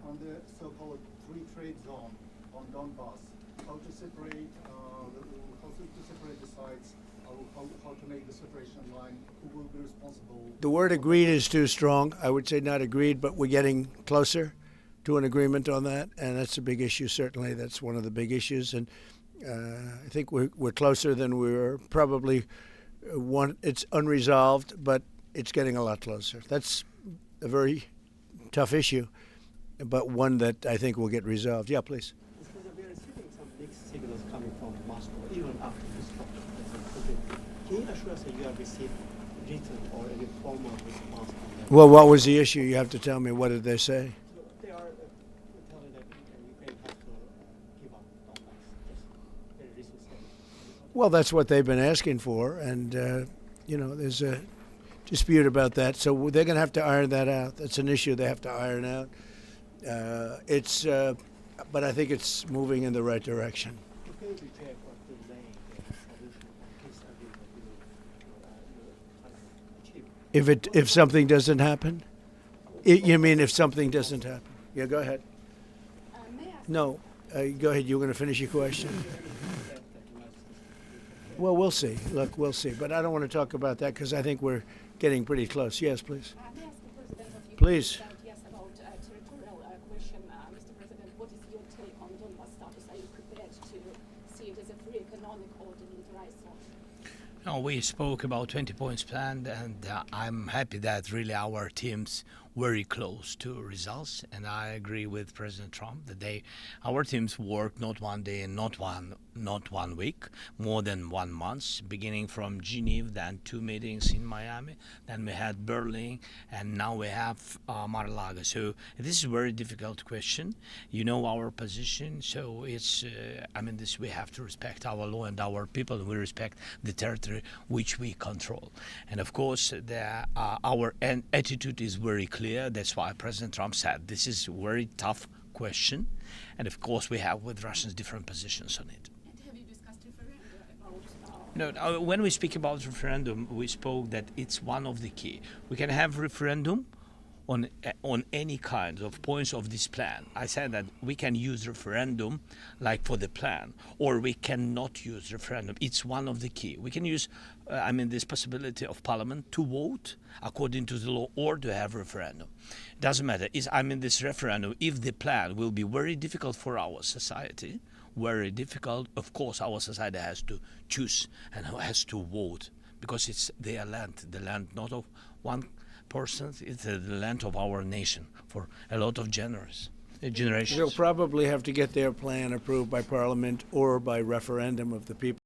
on the so-called free trade zone on Donbas, how to separate the sites, how to make the separation line, who will be responsible. The word agreed is too strong. I would say not agreed, but we're getting closer to an agreement on that, and that's a big issue. Certainly, that's one of the big issues, and I think we're closer than we were probably. It's unresolved, but it's getting a lot closer. That's a very tough issue, but one that I think will get resolved. Yeah, please. We are receiving some mixed signals coming from Moscow, even after this talk. Can you assure us that you have received written or any formal response from them? Well, what was the issue? You have to tell me. What did they say? They are telling that Ukraine has to give up Donbas. Yes, very recent statement. Well, that's what they've been asking for, and there's a dispute about that. So they're going to have to iron that out. That's an issue they have to iron out. But I think it's moving in the right direction. Ukraine reject or delay the solution of peace agreement achieve. If something doesn't happen, you mean if something doesn't happen? Yeah, go ahead. May I ask No, go ahead. You're going to finish your question. Well, we'll see. Look, we'll see. But I don't want to talk about that because I think we're getting pretty close. Yes, please. may I ask the President of Ukraine Please. about territorial question? Mr. President, what is your take on Donbas status? Are you prepared to see it as a free economic or demilitarized zone? No, we spoke about 20 points plan, and I'm happy that really our team's very close to results. And I agree with President Trump that our teams work not one day and not one week, more than 1 month, beginning from Geneva, then 2 meetings in Miami, then we had Berlin, and now we have Mar-a-Lago. So this is a very difficult question. You know our position, so it's, we have to respect our law and our people. We respect the territory which we control. And of course, our attitude is very clear. That's why President Trump said this is a very tough question. And of course, we have with Russians different positions on it. And have you discussed referendum about? No, when we speak about referendum, we spoke that it's one of the key. We can have referendum on any kind of points of this plan. I said that we can use referendum like for the plan, or we cannot use referendum. It's one of the key. We can use, this possibility of parliament to vote according to the law or to have referendum. Doesn't matter. This referendum, if the plan will be very difficult for our society, very difficult, of course our society has to choose and has to vote, because it's their land, the land not of one person, it's the land of our nation for a lot of generations. They'll probably have to get their plan approved by Parliament or by referendum of the people.